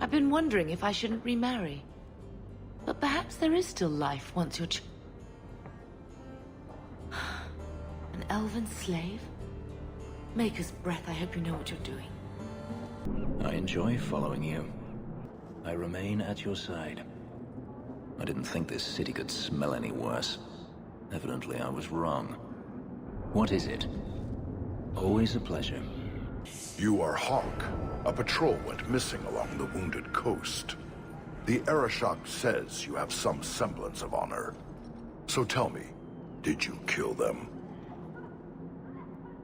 I've been wondering if I shouldn't remarry. But perhaps there is still life once you're an elven slave? Maker's breath, I hope you know what you're doing. I enjoy following you. I remain at your side. I didn't think this city could smell any worse. Evidently, I was wrong. What is it? Always a pleasure. You are Hawk. A patrol went missing along the Wounded Coast. The Arishok says you have some semblance of honor. So tell me, did you kill them?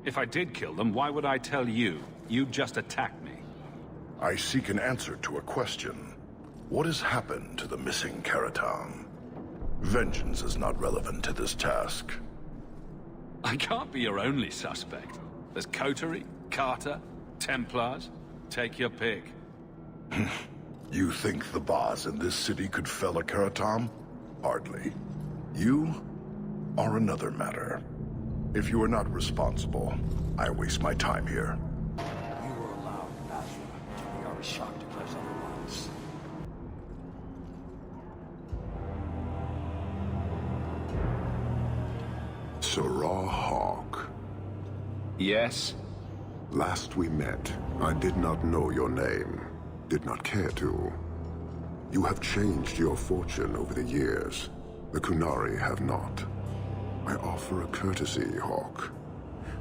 If I did kill them, why would I tell you? You just attacked me. I seek an answer to a question. What has happened to the missing Karatam? Vengeance is not relevant to this task. I can't be your only suspect. There's Coterie, Carter, Templars. Take your pick. You think the boss in this city could fell a Karatam? Hardly. You are another matter. If you are not responsible, I waste my time here. You were allowed Basra until the Arishok declares otherwise. Sarah Hawk. Yes? Last we met, I did not know your name. Did not care to. You have changed your fortune over the years. The Kunari have not. I offer a courtesy, Hawk.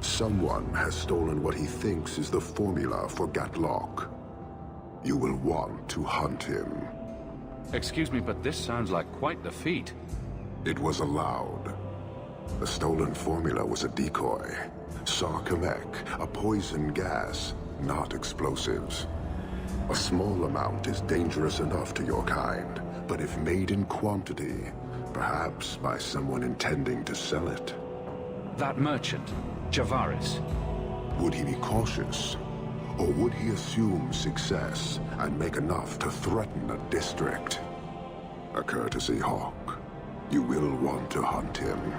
Someone has stolen what he thinks is the formula for Gatlok. You will want to hunt him. Excuse me, but this sounds like quite the feat. It was allowed. The stolen formula was a decoy. Sarkamek, a poison gas, not explosives. A small amount is dangerous enough to your kind, but if made in quantity, perhaps by someone intending to sell it. That merchant, Javaris. Would he be cautious? Or would he assume success and make enough to threaten a district? A courtesy, Hawk. You will want to hunt him.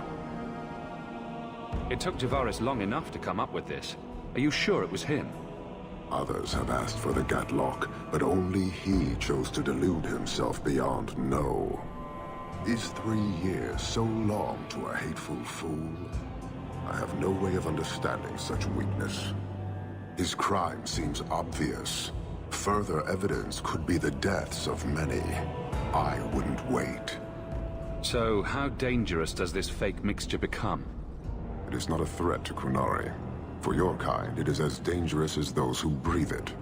It took Javaris long enough to come up with this. Are you sure it was him? Others have asked for the Gatlok, but only he chose to delude himself beyond no. Is 3 years so long to a hateful fool? I have no way of understanding such weakness. His crime seems obvious. Further evidence could be the deaths of many. I wouldn't wait. So, how dangerous does this fake mixture become? It is not a threat to Kunari. For your kind, it is as dangerous as those who breathe it.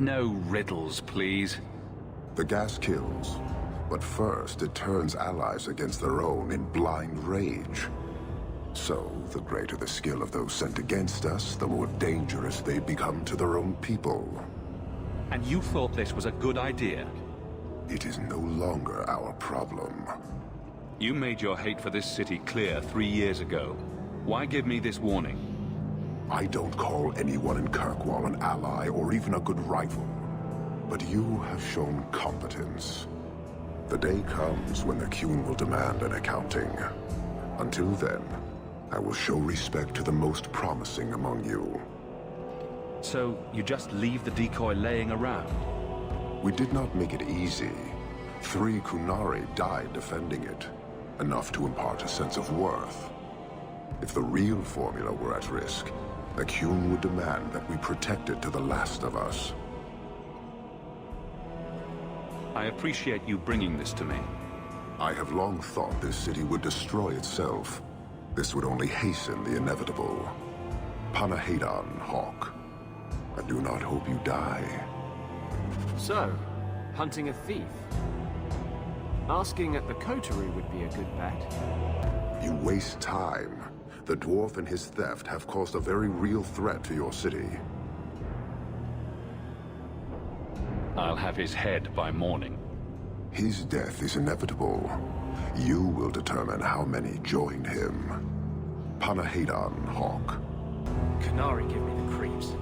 No riddles, please. The gas kills, but first it turns allies against their own in blind rage. So, the greater the skill of those sent against us, the more dangerous they become to their own people. And you thought this was a good idea? It is no longer our problem. You made your hate for this city clear 3 years ago. Why give me this warning? I don't call anyone in Kirkwall an ally or even a good rival. But you have shown competence. The day comes when the Qun will demand an accounting. Until then, I will show respect to the most promising among you. So, you just leave the decoy laying around? We did not make it easy. 3 Kunari died defending it. Enough to impart a sense of worth. If the real formula were at risk, the Qun would demand that we protect it to the last of us. I appreciate you bringing this to me. I have long thought this city would destroy itself. This would only hasten the inevitable. Panahedon, Hawk. I do not hope you die. So, hunting a thief. Asking at the coterie would be a good bet. You waste time. The dwarf and his theft have caused a very real threat to your city. I'll have his head by morning. His death is inevitable. You will determine how many join him. Panahedon, Hawk. Kunari give me the creeps.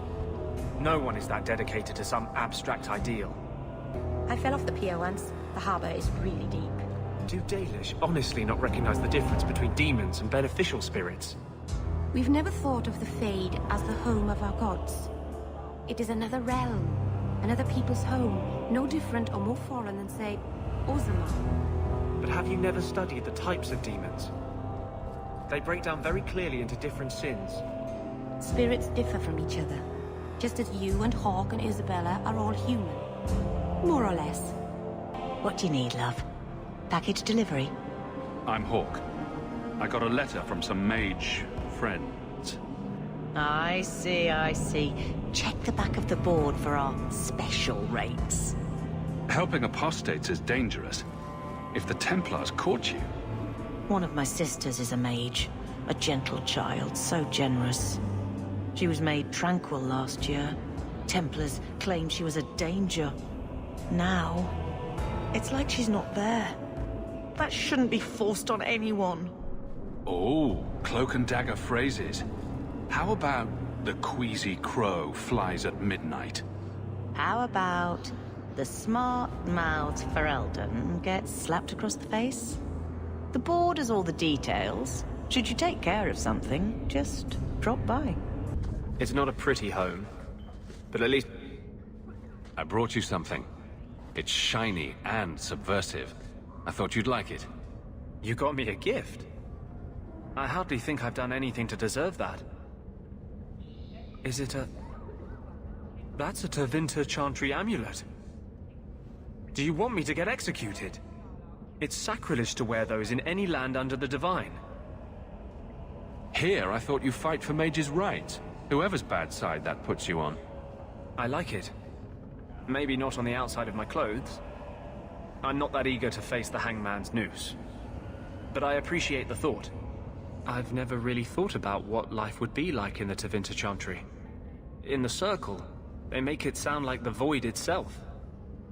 No one is that dedicated to some abstract ideal. I fell off the pier once. The harbor is really deep. Do Dalish honestly not recognize the difference between demons and beneficial spirits? We've never thought of the Fade as the home of our gods. It is another realm, another people's home, No different or more foreign than, say, Ozama. But have you never studied the types of demons? They break down very clearly into different sins. Spirits differ from each other, just as you and Hawk and Isabella are all human. More or less. What do you need, love? Package delivery? I'm Hawk. I got a letter from some mage friends. I see, I see. Check the back of the board for our special rates. Helping apostates is dangerous. If the Templars caught you... One of my sisters is a mage. A gentle child, so generous. She was made tranquil last year. Templars claimed she was a danger. Now, it's like she's not there. That shouldn't be forced on anyone. Oh, cloak and dagger phrases. How about the queasy crow flies at midnight? How about the smart-mouthed Ferelden gets slapped across the face? The board has all the details. Should you take care of something, just drop by. It's not a pretty home, but at least... I brought you something. It's shiny and subversive. I thought you'd like it. You got me a gift? I hardly think I've done anything to deserve that. Is it a... That's a Tevinter Chantry amulet. Do you want me to get executed? It's sacrilege to wear those in any land under the Divine. Here, I thought you fight for mages' rights. Whoever's bad side that puts you on. I like it. Maybe not on the outside of my clothes. I'm not that eager to face the hangman's noose. But I appreciate the thought. I've never really thought about what life would be like in the Tevinter Chantry. In the Circle, they make it sound like the Void itself.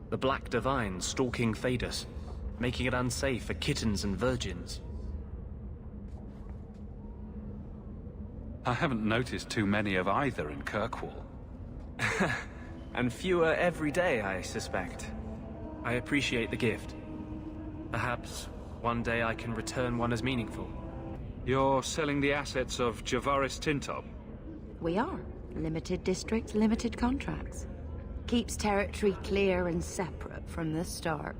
The Black Divine stalking Thedas, making it unsafe for kittens and virgins. I haven't noticed too many of either in Kirkwall. And fewer every day, I suspect. I appreciate the gift. Perhaps one day I can return one as meaningful. You're selling the assets of Javaris Tintob? We are. Limited districts, limited contracts. Keeps territory clear and separate from the start.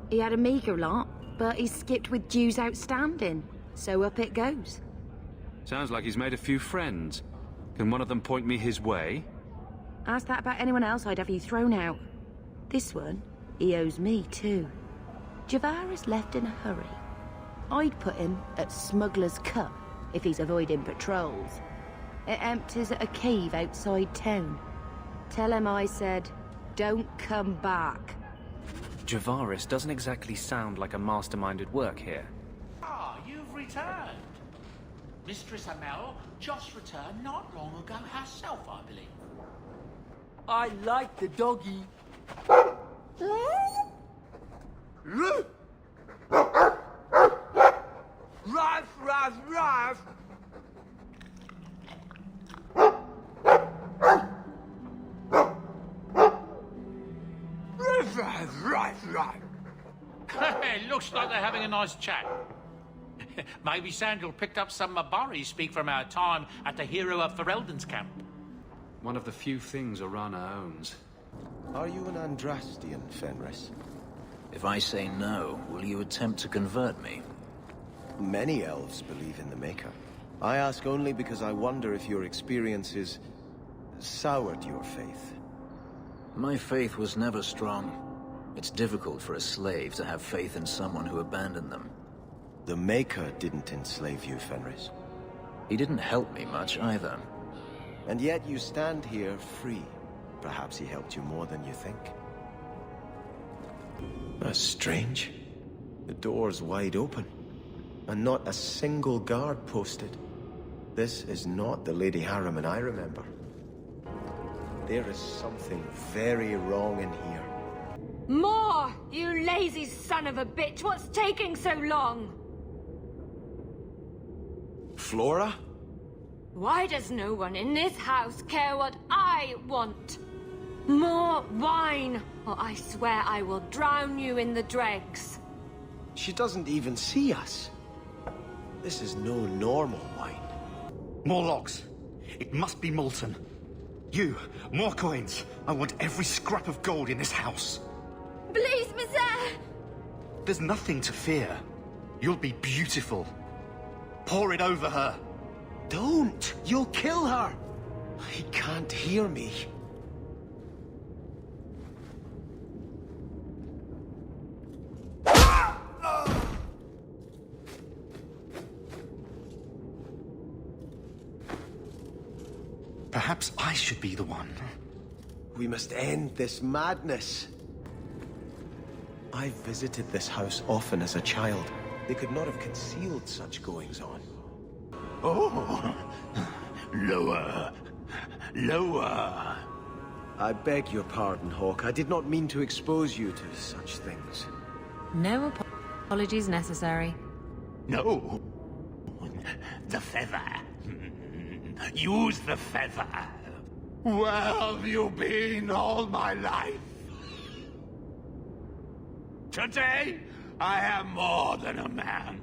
He had a meager lot, but he skipped with dues outstanding. So up it goes. Sounds like he's made a few friends. Can one of them point me his way? Ask that about anyone else, I'd have you thrown out. This one, he owes me too. Javaris left in a hurry. I'd put him at Smuggler's Cut if he's avoiding patrols. It empties at a cave outside town. Tell him I said, don't come back. Javaris doesn't exactly sound like a masterminded work here. Ah, you've returned. Mistress Amel just returned not long ago herself, I believe. I like the doggy. Ruff, ruff, ruff. It looks like they're having a nice chat. Maybe Sandal picked up some Mabari speak from our time at the hero of Ferelden's camp. One of the few things Arana owns. Are you an Andrastian, Fenris? If I say no, will you attempt to convert me? Many elves believe in the Maker. I ask only because I wonder if your experiences soured your faith. My faith was never strong. It's difficult for a slave to have faith in someone who abandoned them. The Maker didn't enslave you, Fenris. He didn't help me much either. And yet you stand here free. Perhaps he helped you more than you think. That's strange. The door's wide open, and not a single guard posted. This is not the Lady Harriman I remember. There is something very wrong in here. More! You lazy son of a bitch! What's taking so long? Flora? Why does no one in this house care what I want? More wine, or I swear I will drown you in the dregs. She doesn't even see us. This is no normal wine. More logs. It must be molten. You, more coins. I want every scrap of gold in this house. Please, Monsieur! There's nothing to fear. You'll be beautiful. Pour it over her. Don't! You'll kill her! He can't hear me. Perhaps I should be the one. We must end this madness. I visited this house often as a child. They could not have concealed such goings-on. Oh! Lower! Lower! I beg your pardon, Hawk. I did not mean to expose you to such things. No apologies necessary. No! The feather! Use the feather! Where have you been all my life? Today, I am more than a man.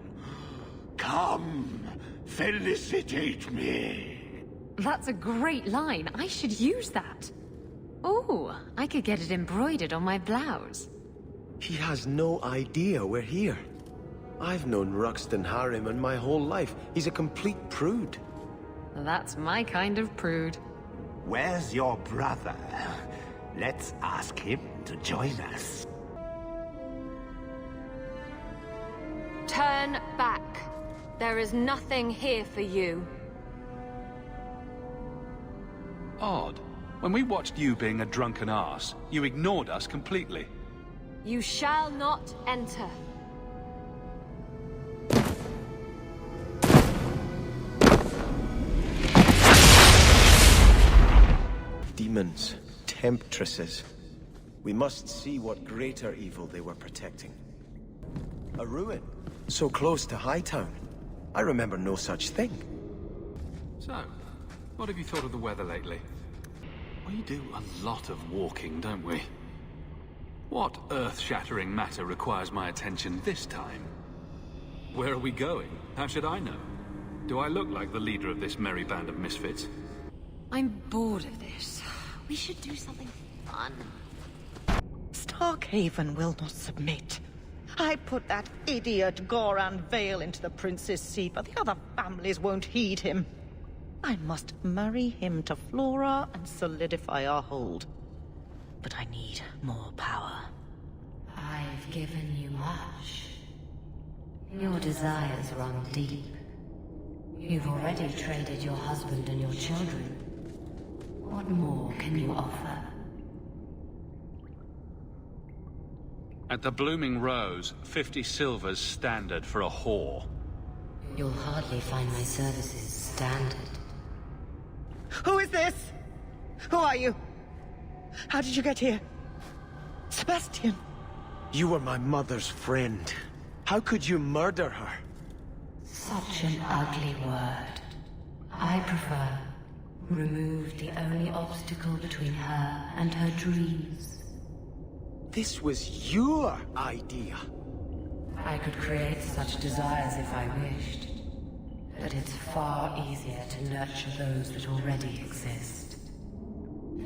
Come, felicitate me. That's a great line. I should use that. Oh, I could get it embroidered on my blouse. He has no idea we're here. I've known Ruxton Harriman my whole life. He's a complete prude. That's my kind of prude. Where's your brother? Let's ask him to join us. Turn back. There is nothing here for you. Odd. When we watched you being a drunken arse, you ignored us completely. You shall not enter. Demons, temptresses. We must see what greater evil they were protecting. A ruin, so close to Hightown. I remember no such thing. So, what have you thought of the weather lately? We do a lot of walking, don't we? What earth-shattering matter requires my attention this time? Where are we going? How should I know? Do I look like the leader of this merry band of misfits? I'm bored of this. We should do something fun. Starkhaven will not submit. I put that idiot Goran Vale into the prince's seat, but the other families won't heed him. I must marry him to Flora and solidify our hold. But I need more power. I've given you much. Your desires run deep. You've already traded your husband and your children. What more can you offer? At the Blooming Rose, 50 silvers standard for a whore. You'll hardly find my services standard. Who is this? Who are you? How did you get here? Sebastian! You were my mother's friend. How could you murder her? Such an ugly word. I prefer remove the only obstacle between her and her dreams. This was your idea. I could create such desires if I wished. But it's far easier to nurture those that already exist.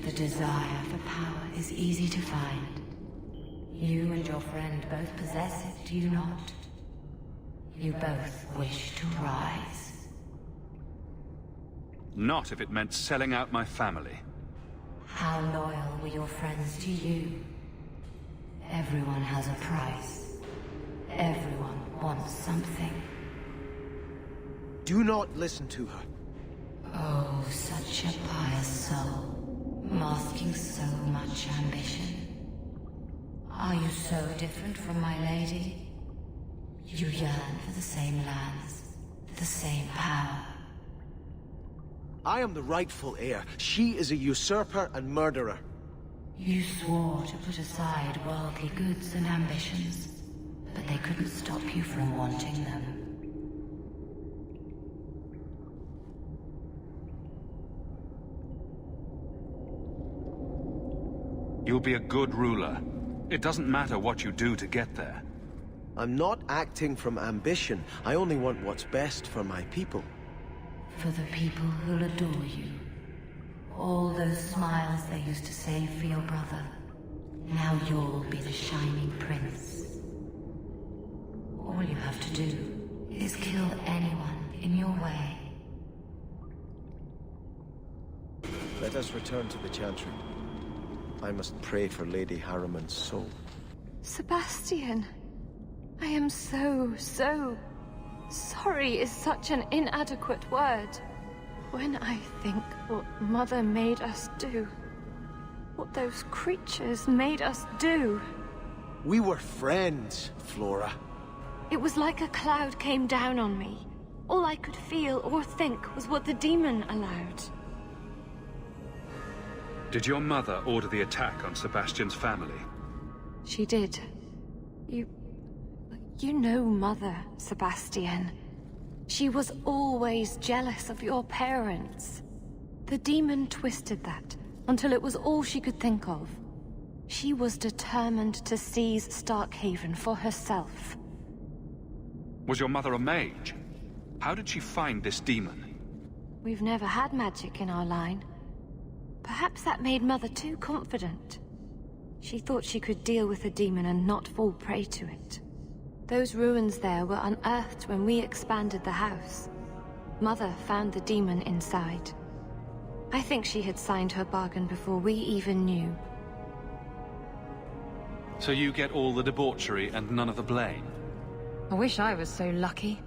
The desire for power is easy to find. You and your friend both possess it, do you not? You both wish to rise. Not if it meant selling out my family. How loyal were your friends to you? Everyone has a price. Everyone wants something. Do not listen to her. Oh, such a pious soul, masking so much ambition. Are you so different from my lady? You yearn for the same lands, the same power. I am the rightful heir. She is a usurper and murderer. You swore to put aside worldly goods and ambitions, but they couldn't stop you from wanting them. You'll be a good ruler. It doesn't matter what you do to get there. I'm not acting from ambition. I only want what's best for my people. For the people who'll adore you. All those smiles they used to save for your brother. Now you'll be the shining prince. All you have to do is kill anyone in your way. Let us return to the Chantry. I must pray for Lady Harriman's soul. Sebastian, I am so sorry is such an inadequate word. When I think what Mother made us do, what those creatures made us do. We were friends, Flora. It was like a cloud came down on me. All I could feel or think was what the demon allowed. Did your mother order the attack on Sebastian's family? She did. You know Mother, Sebastian. She was always jealous of your parents. The demon twisted that until it was all she could think of. She was determined to seize Starkhaven for herself. Was your mother a mage? How did she find this demon? We've never had magic in our line. Perhaps that made Mother too confident. She thought she could deal with the demon and not fall prey to it. Those ruins there were unearthed when we expanded the house. Mother found the demon inside. I think she had signed her bargain before we even knew. So you get all the debauchery and none of the blame? I wish I was so lucky.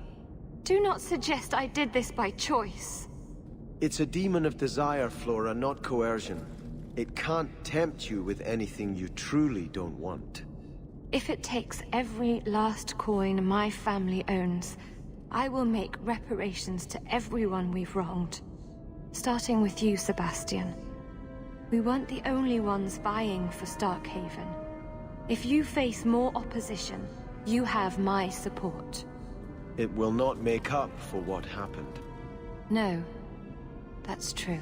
Do not suggest I did this by choice. It's a demon of desire, Flora, not coercion. It can't tempt you with anything you truly don't want. If it takes every last coin my family owns, I will make reparations to everyone we've wronged. Starting with you, Sebastian. We weren't the only ones vying for Starkhaven. If you face more opposition, you have my support. It will not make up for what happened. No, that's true.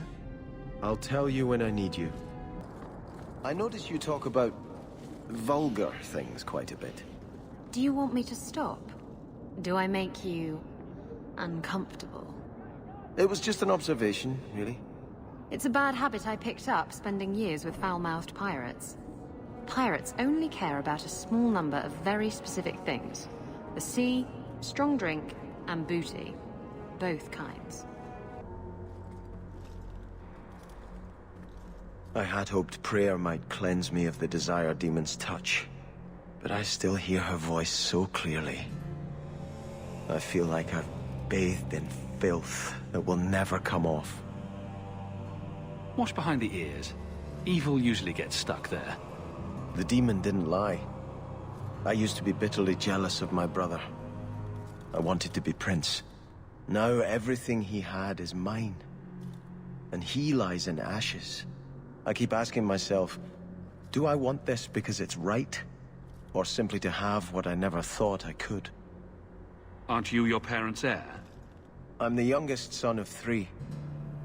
I'll tell you when I need you. I notice you talk about vulgar things quite a bit. Do you want me to stop? Do I make you uncomfortable? It was just an observation, really. It's a bad habit I picked up spending years with foul-mouthed pirates. Pirates only care about a small number of very specific things. The sea, strong drink, and booty. Both kinds. I had hoped prayer might cleanse me of the desire demon's touch, but I still hear her voice so clearly. I feel like I've bathed in filth that will never come off. Wash behind the ears. Evil usually gets stuck there. The demon didn't lie. I used to be bitterly jealous of my brother. I wanted to be prince. Now everything he had is mine. And he lies in ashes. I keep asking myself, do I want this because it's right? Or simply to have what I never thought I could? Aren't you your parents' heir? I'm the youngest son of 3.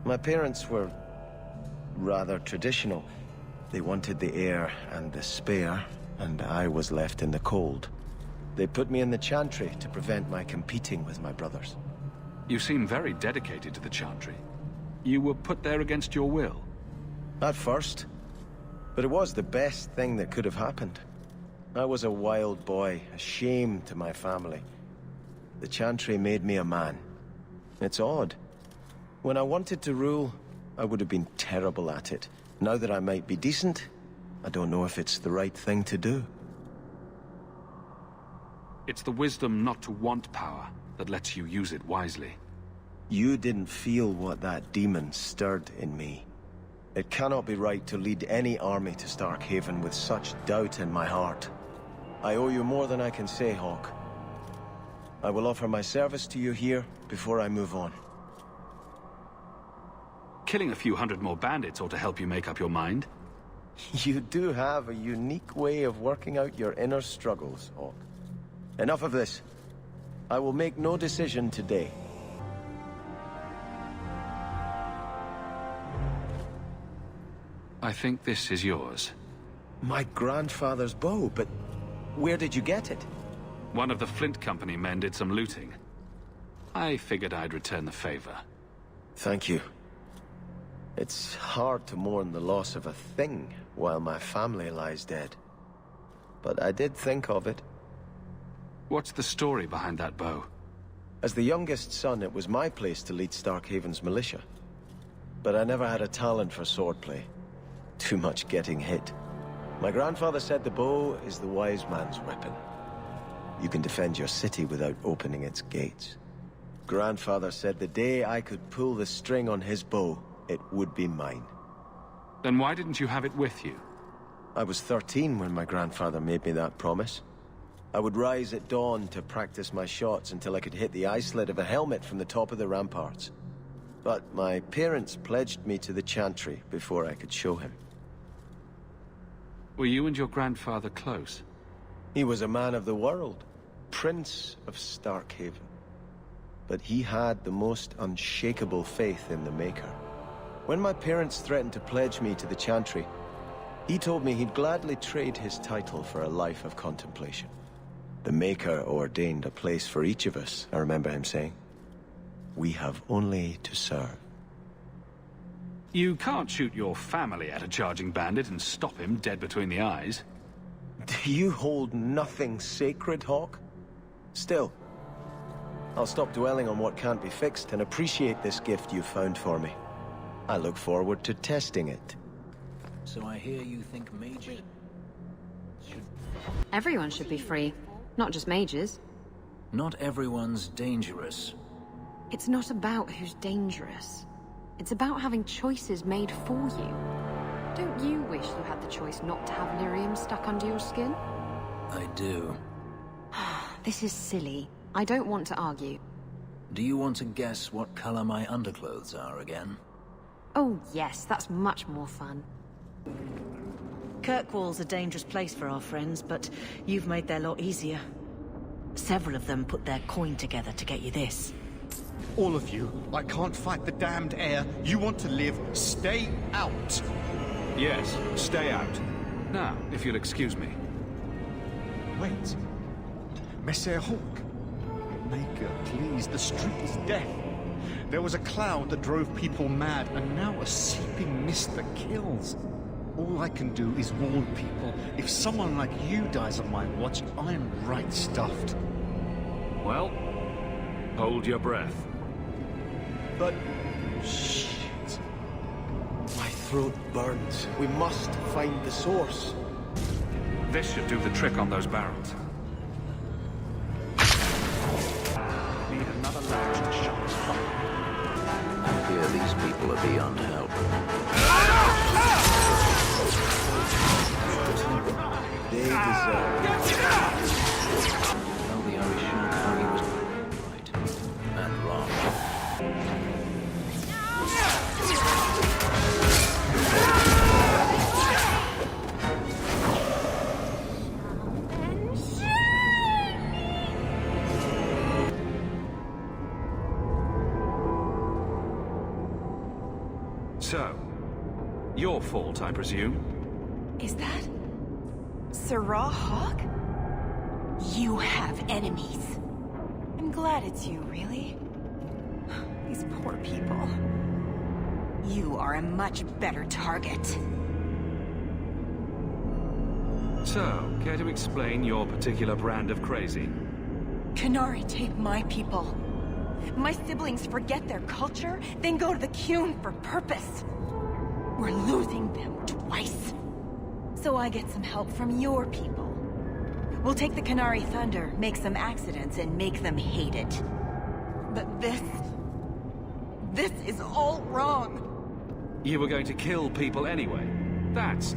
My parents were rather traditional. They wanted the heir and the spare, and I was left in the cold. They put me in the Chantry to prevent my competing with my brothers. You seem very dedicated to the Chantry. You were put there against your will. At first. But it was the best thing that could have happened. I was a wild boy, a shame to my family. The Chantry made me a man. It's odd. When I wanted to rule, I would have been terrible at it. Now that I might be decent, I don't know if it's the right thing to do. It's the wisdom not to want power that lets you use it wisely. You didn't feel what that demon stirred in me. It cannot be right to lead any army to Starkhaven with such doubt in my heart. I owe you more than I can say, Hawk. I will offer my service to you here before I move on. Killing a few hundred more bandits ought to help you make up your mind. You do have a unique way of working out your inner struggles, Hawk. Enough of this. I will make no decision today. I think this is yours. My grandfather's bow, but where did you get it? One of the Flint Company men did some looting. I figured I'd return the favor. Thank you. It's hard to mourn the loss of a thing while my family lies dead. but I did think of it. What's the story behind that bow? As the youngest son, it was my place to lead Starkhaven's militia. But I never had a talent for swordplay. Too much getting hit. My grandfather said the bow is the wise man's weapon. You can defend your city without opening its gates. Grandfather said the day I could pull the string on his bow, it would be mine. Then why didn't you have it with you? I was 13 when my grandfather made me that promise. I would rise at dawn to practice my shots until I could hit the eye slit of a helmet from the top of the ramparts. But my parents pledged me to the chantry before I could show him. Were you and your grandfather close? He was a man of the world, Prince of Starkhaven. But he had the most unshakable faith in the Maker. When my parents threatened to pledge me to the chantry, he told me he'd gladly trade his title for a life of contemplation. The Maker ordained a place for each of us, I remember him saying. We have only to serve. You can't shoot your family at a charging bandit and stop him dead between the eyes. Do you hold nothing sacred, Hawk? Still, I'll stop dwelling on what can't be fixed and appreciate this gift you've found for me. I look forward to testing it. So I hear you think mages should... Everyone should be free, not just mages. Not everyone's dangerous. It's not about who's dangerous. It's about having choices made for you. Don't you wish you had the choice not to have lyrium stuck under your skin? I do. This is silly. I don't want to argue. Do you want to guess what color my underclothes are again? Oh yes, that's much more fun. Kirkwall's a dangerous place for our friends, but you've made their lot easier. Several of them put their coin together to get you this. All of you, I can't fight the damned air. You want to live, stay out. Yes, stay out. Now, if you'll excuse me. Wait. Messer Hawk. Maker, please, the street is death. There was a cloud that drove people mad, and now a seeping mist that kills. All I can do is warn people. If someone like you dies on my watch, I'm right stuffed. Well, hold your breath. But... shit. My throat burns. We must find the source. This should do the trick on those barrels. Need another latch to shut this up. I fear these people are beyond help. They deserve Tell the Arishaka he was right and wrong. So, your fault, I presume? Is that... Sarah Hawk? You have enemies. I'm glad it's you, really. These poor people. You are a much better target. So, care to explain your particular brand of crazy? Kunari take my people. My siblings forget their culture, then go to the Qun for purpose. We're losing them twice. So I get some help from your people. We'll take the Kunari Thunder, make some accidents, and make them hate it. But this is all wrong. You were going to kill people anyway. That's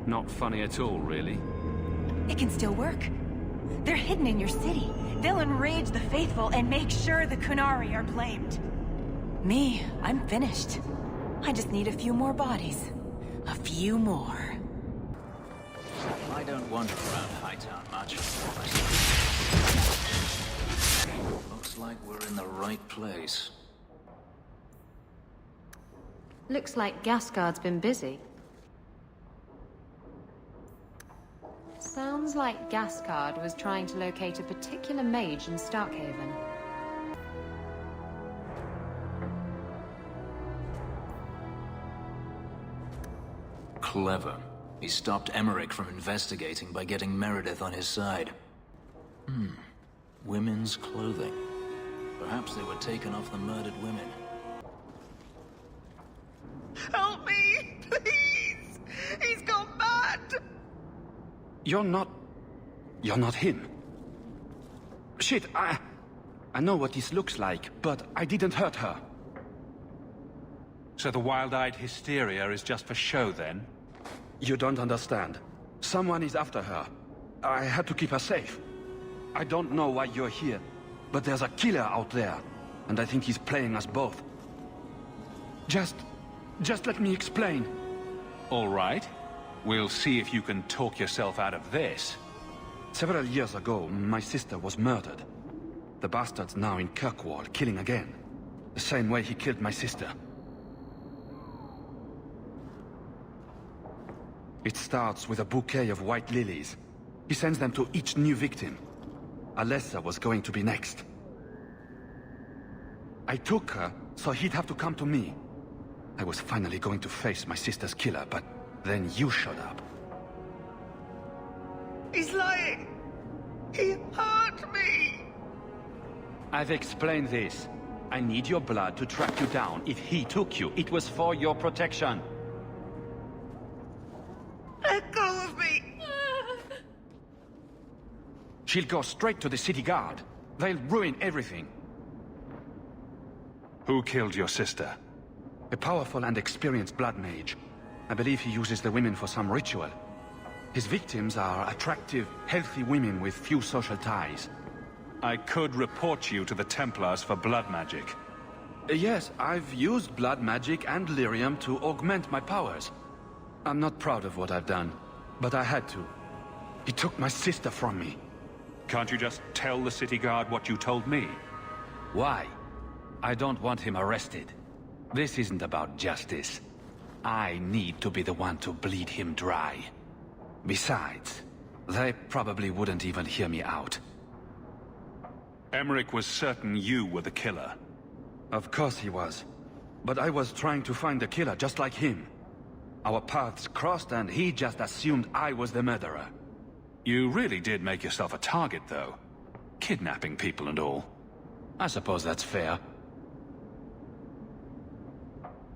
not funny at all, really. It can still work. They're hidden in your city. They'll enrage the faithful and make sure the Kunari are blamed. Me, I'm finished. I just need a few more bodies. A few more. I don't wander around Hightown much. Looks like we're in the right place. Looks like Ghasguard's been busy. Sounds like Ghasguard was trying to locate a particular mage in Starkhaven. Clever. He stopped Emmerich from investigating by getting Meredith on his side. Women's clothing. Perhaps they were taken off the murdered women. Help me, please! He's gone mad! You're not him. Shit, I know what this looks like, but I didn't hurt her. So the wild-eyed hysteria is just for show, then? You don't understand. Someone is after her. I had to keep her safe. I don't know why you're here, but there's a killer out there, and I think he's playing us both. Just let me explain. All right. We'll see if you can talk yourself out of this. Several years ago, my sister was murdered. The bastard's now in Kirkwall, killing again. The same way he killed my sister. It starts with a bouquet of white lilies. He sends them to each new victim. Alessa was going to be next. I took her, so he'd have to come to me. I was finally going to face my sister's killer, but then you showed up. He's lying! He hurt me! I've explained this. I need your blood to track you down. If he took you, it was for your protection. Let go of me! She'll go straight to the city guard. They'll ruin everything. Who killed your sister? A powerful and experienced blood mage. I believe he uses the women for some ritual. His victims are attractive, healthy women with few social ties. I could report you to the Templars for blood magic. Yes, I've used blood magic and lyrium to augment my powers. I'm not proud of what I've done, but I had to. He took my sister from me. Can't you just tell the city guard what you told me? Why? I don't want him arrested. This isn't about justice. I need to be the one to bleed him dry. Besides, they probably wouldn't even hear me out. Emmerich was certain you were the killer. Of course he was. But I was trying to find the killer just like him. Our paths crossed and he just assumed I was the murderer. You really did make yourself a target, though. Kidnapping people and all. I suppose that's fair.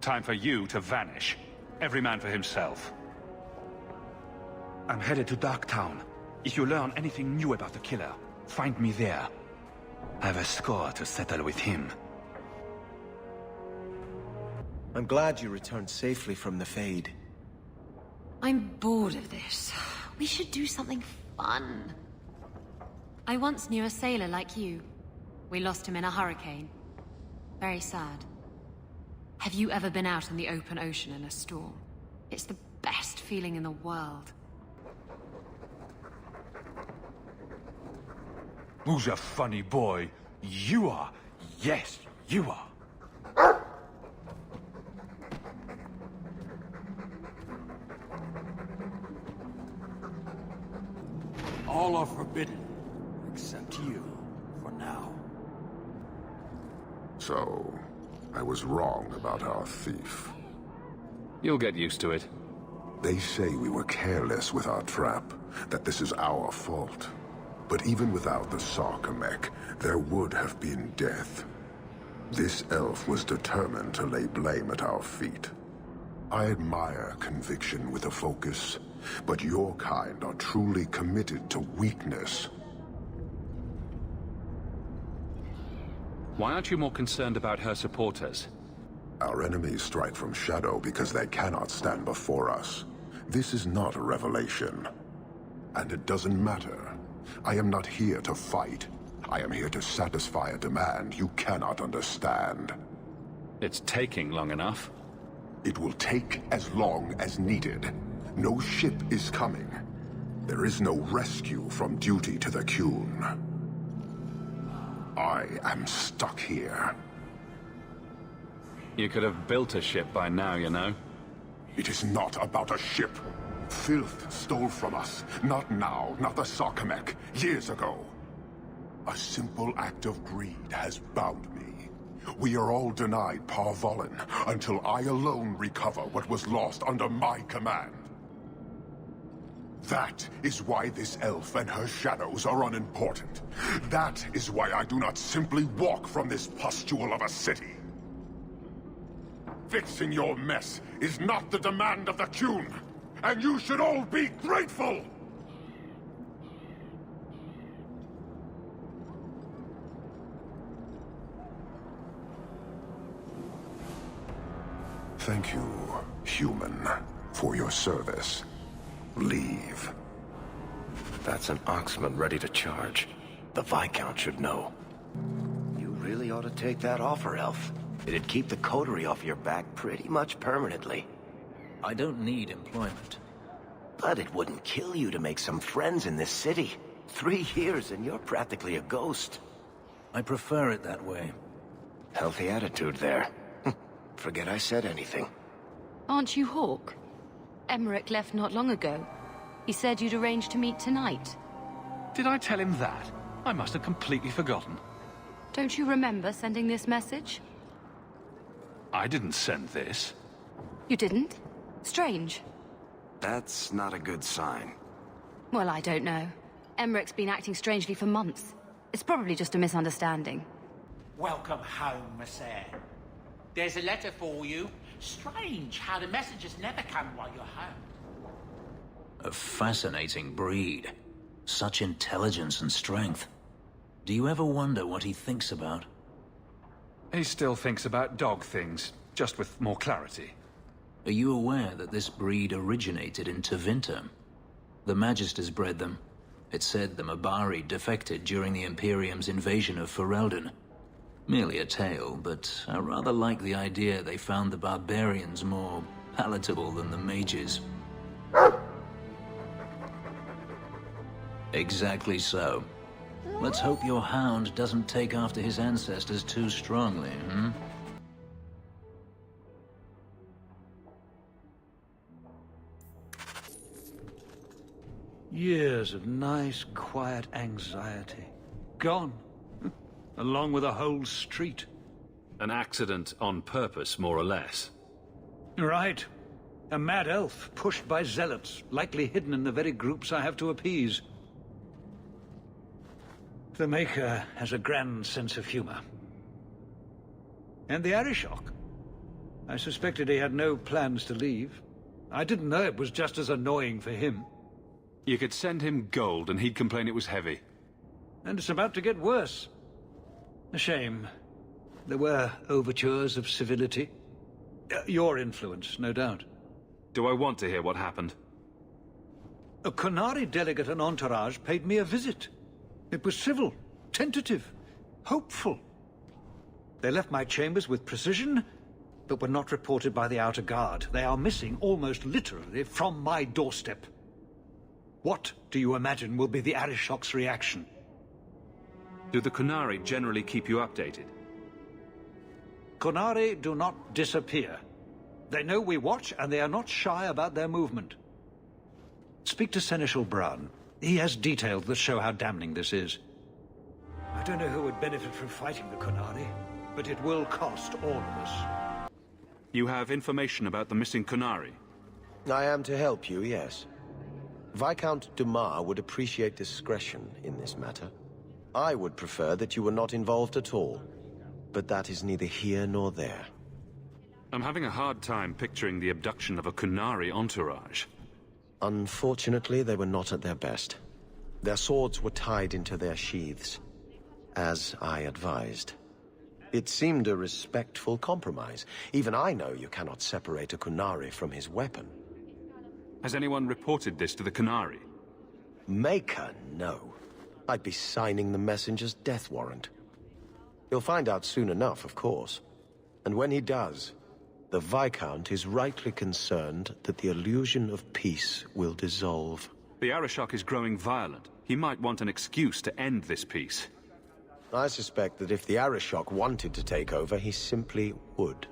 Time for you to vanish. Every man for himself. I'm headed to Darktown. If you learn anything new about the killer, find me there. I have a score to settle with him. I'm glad you returned safely from the Fade. I'm bored of this. We should do something fun. I once knew a sailor like you. We lost him in a hurricane. Very sad. Have you ever been out in the open ocean in a storm? It's the best feeling in the world. Who's a funny boy? You are. Yes, you are. All are forbidden, except you, for now. So, I was wrong about our thief. You'll get used to it. They say we were careless with our trap, that this is our fault. But even without the sarcomech, there would have been death. This elf was determined to lay blame at our feet. I admire conviction with a focus, but your kind are truly committed to weakness. Why aren't you more concerned about her supporters? Our enemies strike from shadow because they cannot stand before us. This is not a revelation. And it doesn't matter. I am not here to fight. I am here to satisfy a demand you cannot understand. It's taking long enough. It will take as long as needed. No ship is coming. There is no rescue from duty to the Qun. I am stuck here. You could have built a ship by now, you know. It is not about a ship. Filth stole from us. Not now, not the sarcomech. Years ago. A simple act of greed has bound me. We are all denied Parvolin until I alone recover what was lost under my command. That is why this elf and her shadows are unimportant. That is why I do not simply walk from this pustule of a city. Fixing your mess is not the demand of the Qun, and you should all be grateful! Thank you, human, for your service. Leave. That's an Oxman ready to charge. The Viscount should know. You really ought to take that offer, Elf. It'd keep the coterie off your back pretty much permanently. I don't need employment. But it wouldn't kill you to make some friends in this city. 3 years and you're practically a ghost. I prefer it that way. Healthy attitude there. Forget I said anything. Aren't you Hawk? Emmerich left not long ago. He said you'd arranged to meet tonight. Did I tell him that? I must have completely forgotten. Don't you remember sending this message? I didn't send this. You didn't? Strange. That's not a good sign. Well, I don't know. Emmerich's been acting strangely for months. It's probably just a misunderstanding. Welcome home, Monsieur. There's a letter for you. Strange how the messages never come while you're home. A fascinating breed. Such intelligence and strength. Do you ever wonder what he thinks about? He still thinks about dog things, just with more clarity. Are you aware that this breed originated in Tevinter? The Magisters bred them. It said the Mabari defected during the Imperium's invasion of Ferelden. Merely a tale, but I rather like the idea they found the barbarians more palatable than the mages. Exactly so. Let's hope your hound doesn't take after his ancestors too strongly, hmm? Years of nice, quiet anxiety. Gone. Along with a whole street. An accident on purpose, more or less. Right. A mad elf, pushed by zealots, likely hidden in the very groups I have to appease. The Maker has a grand sense of humor. And the Arishok. I suspected he had no plans to leave. I didn't know it was just as annoying for him. You could send him gold and he'd complain it was heavy. And it's about to get worse. A shame. There were overtures of civility. Your influence, no doubt. Do I want to hear what happened? A Kunari delegate and entourage paid me a visit. It was civil, tentative, hopeful. They left my chambers with precision, but were not reported by the outer guard. They are missing almost literally from my doorstep. What do you imagine will be the Arishok's reaction? Do the Kunari generally keep you updated? Kunari do not disappear. They know we watch, and they are not shy about their movement. Speak to Seneschal Brown. He has details that show how damning this is. I don't know who would benefit from fighting the Kunari, but it will cost all of us. You have information about the missing Kunari? I am to help you, yes. Viscount Dumas would appreciate discretion in this matter. I would prefer that you were not involved at all, but that is neither here nor there. I'm having a hard time picturing the abduction of a Kunari entourage. Unfortunately, they were not at their best. Their swords were tied into their sheaths, as I advised. It seemed a respectful compromise. Even I know you cannot separate a Kunari from his weapon. Has anyone reported this to the Kunari? Maker, no. I'd be signing the messenger's death warrant. He'll find out soon enough, of course. And when he does, the Viscount is rightly concerned that the illusion of peace will dissolve. The Arishok is growing violent. He might want an excuse to end this peace. I suspect that if the Arishok wanted to take over, he simply would.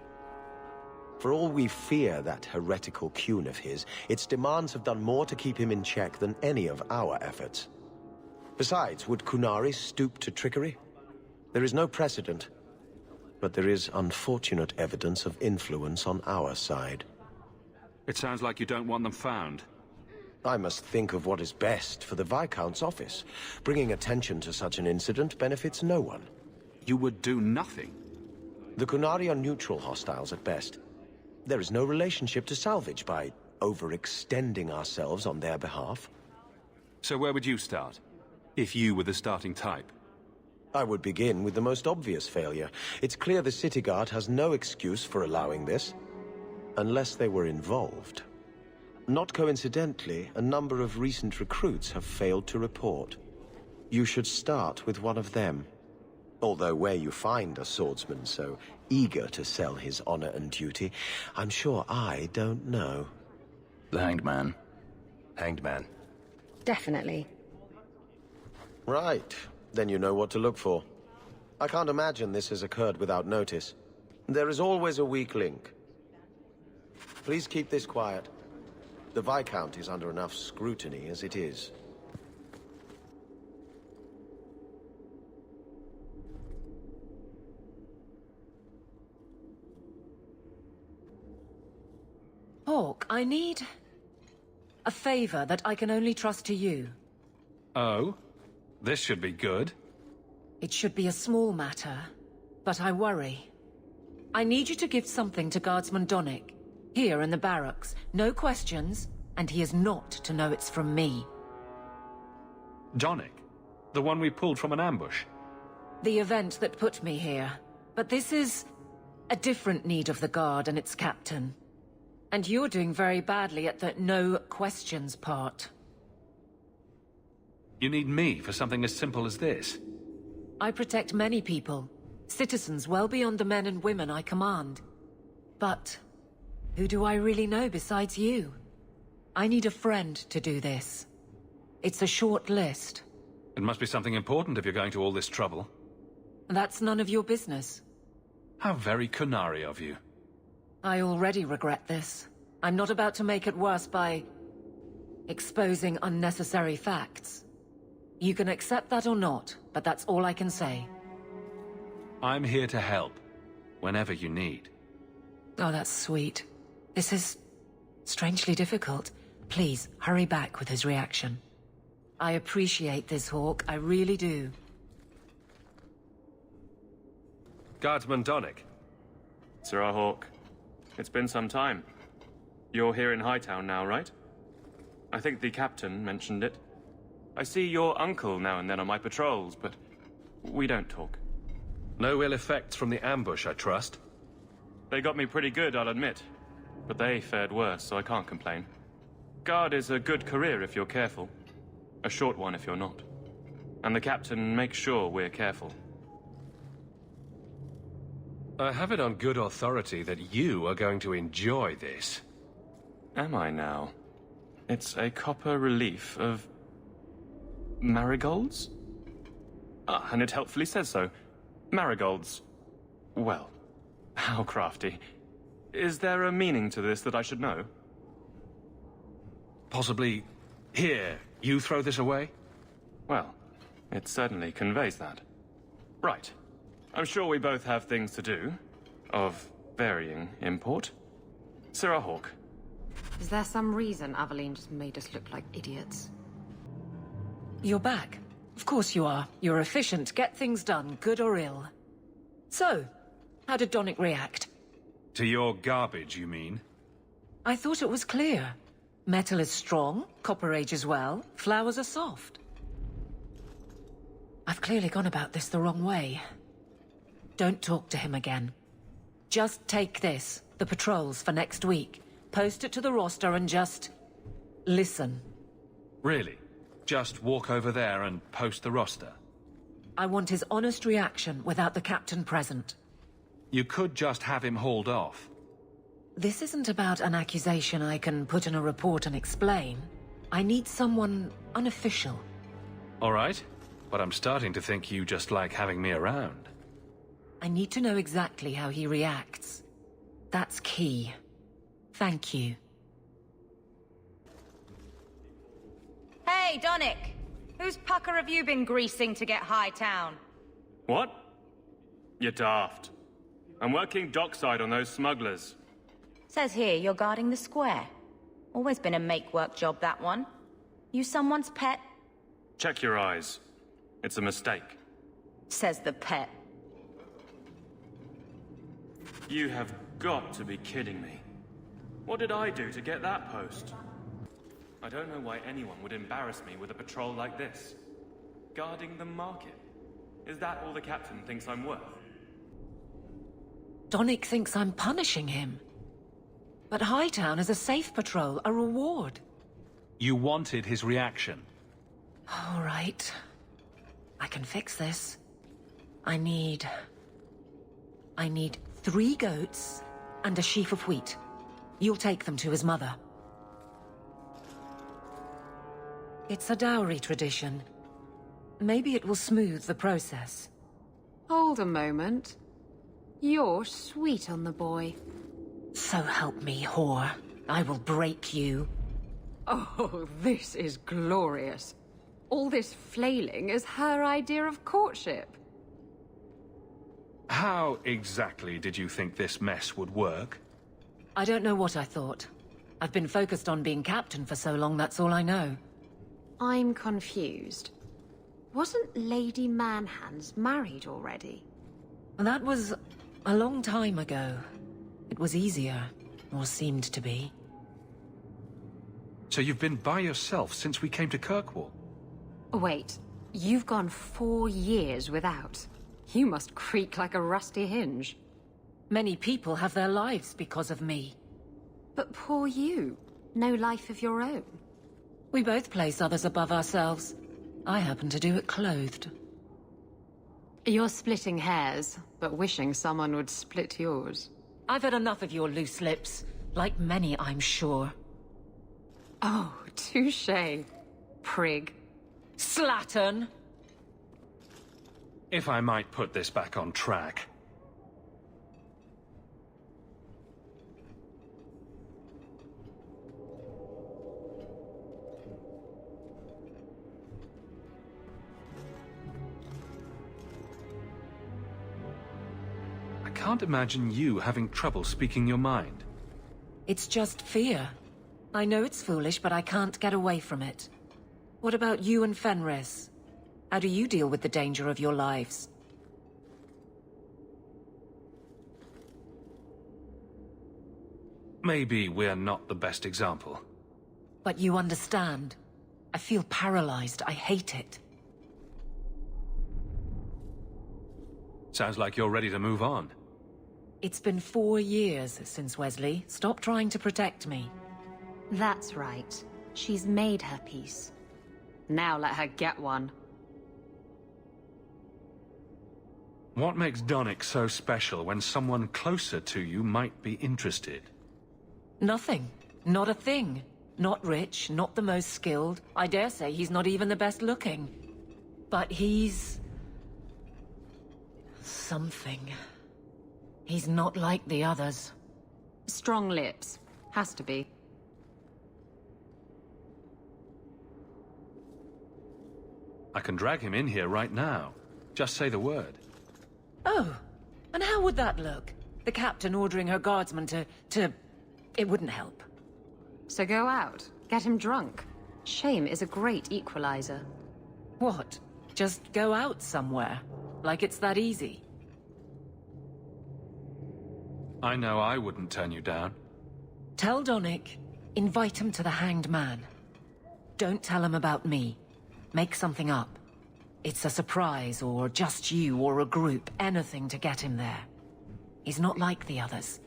For all we fear that heretical Qun of his, its demands have done more to keep him in check than any of our efforts. Besides, would Kunari stoop to trickery? There is no precedent, but there is unfortunate evidence of influence on our side. It sounds like you don't want them found. I must think of what is best for the Viscount's office. Bringing attention to such an incident benefits no one. You would do nothing? The Kunari are neutral hostiles at best. There is no relationship to salvage by overextending ourselves on their behalf. So where would you start, if you were the starting type? I would begin with the most obvious failure. It's clear the City Guard has no excuse for allowing this, unless they were involved. Not coincidentally, a number of recent recruits have failed to report. You should start with one of them. Although where you find a swordsman so eager to sell his honor and duty, I'm sure I don't know. The Hanged Man. Hanged Man. Definitely. Right. Then you know what to look for. I can't imagine this has occurred without notice. There is always a weak link. Please keep this quiet. The Viscount is under enough scrutiny as it is. Hawk, I need a favor that I can only trust to you. Oh? This should be good. It should be a small matter, but I worry. I need you to give something to Guardsman Donick, here in the barracks. No questions, and he is not to know it's from me. Donick? The one we pulled from an ambush? The event that put me here. But this is a different need of the Guard and its captain. And you're doing very badly at the no questions part. You need me for something as simple as this? I protect many people, citizens well beyond the men and women I command. But who do I really know besides you? I need a friend to do this. It's a short list. It must be something important if you're going to all this trouble. That's none of your business. How very Kunari of you. I already regret this. I'm not about to make it worse by exposing unnecessary facts. You can accept that or not, but that's all I can say. I'm here to help, whenever you need. Oh, that's sweet. This is strangely difficult. Please, hurry back with his reaction. I appreciate this, Hawk. I really do. Guardsman Donick. Sir Hawk. It's been some time. You're here in Hightown now, right? I think the captain mentioned it. I see your uncle now and then on my patrols, but we don't talk. No ill effects from the ambush, I trust? They got me pretty good, I'll admit. But they fared worse, so I can't complain. Guard is a good career if you're careful. A short one if you're not. And the captain makes sure we're careful. I have it on good authority that you are going to enjoy this. Am I now? It's a copper relief of marigolds? Ah, and it helpfully says so. Marigolds. Well, how crafty. Is there a meaning to this that I should know? Possibly, here, you throw this away? Well, it certainly conveys that. Right. I'm sure we both have things to do, of varying import. Sir Hawk. Is there some reason Aveline just made us look like idiots? You're back. Of course you are. You're efficient, get things done, good or ill. So, how did Donick react? To your garbage, you mean? I thought it was clear. Metal is strong, copper ages well, flowers are soft. I've clearly gone about this the wrong way. Don't talk to him again. Just take this, the patrols for next week. Post it to the roster and just listen. Really? Just walk over there and post the roster? I want his honest reaction without the captain present. You could just have him hauled off. This isn't about an accusation I can put in a report and explain. I need someone unofficial. All right, but I'm starting to think you just like having me around. I need to know exactly how he reacts. That's key. Thank you. Hey, Donick! Whose pucker have you been greasing to get Hightown? What? You're daft. I'm working dockside on those smugglers. Says here you're guarding the square. Always been a make-work job, that one. You someone's pet? Check your eyes. It's a mistake. Says the pet. You have got to be kidding me. What did I do to get that post? I don't know why anyone would embarrass me with a patrol like this. Guarding the market. Is that all the captain thinks I'm worth? Donick thinks I'm punishing him. But Hightown is a safe patrol, a reward. You wanted his reaction. All right. I can fix this. I need 3 goats and a sheaf of wheat. You'll take them to his mother. It's a dowry tradition. Maybe it will smooth the process. Hold a moment. You're sweet on the boy. So help me, whore. I will break you. Oh, this is glorious. All this flailing is her idea of courtship. How exactly did you think this mess would work? I don't know what I thought. I've been focused on being captain for so long, that's all I know. I'm confused. Wasn't Lady Manhands married already? That was a long time ago. It was easier, or seemed to be. So you've been by yourself since we came to Kirkwall? Wait, you've gone 4 years without. You must creak like a rusty hinge. Many people have their lives because of me. But poor you. No life of your own. We both place others above ourselves. I happen to do it clothed. You're splitting hairs, but wishing someone would split yours. I've had enough of your loose lips. Like many, I'm sure. Oh, touché. Prig. Slattern! If I might put this back on track. I can't imagine you having trouble speaking your mind. It's just fear. I know it's foolish, but I can't get away from it. What about you and Fenris? How do you deal with the danger of your lives? Maybe we're not the best example. But you understand. I feel paralyzed. I hate it. Sounds like you're ready to move on. It's been 4 years since Wesley. Stop trying to protect me. That's right. She's made her peace. Now let her get one. What makes Donick so special when someone closer to you might be interested? Nothing. Not a thing. Not rich, not the most skilled. I dare say he's not even the best looking. But he's... something. He's not like the others. Strong lips. Has to be. I can drag him in here right now. Just say the word. Oh, and how would that look? The captain ordering her guardsmen to... It wouldn't help. So go out. Get him drunk. Shame is a great equalizer. What? Just go out somewhere? Like it's that easy? I know I wouldn't turn you down. Tell Donick, invite him to the Hanged Man. Don't tell him about me. Make something up. It's a surprise, or just you, or a group, anything to get him there. He's not like the others.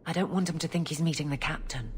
I don't want him to think he's meeting the captain.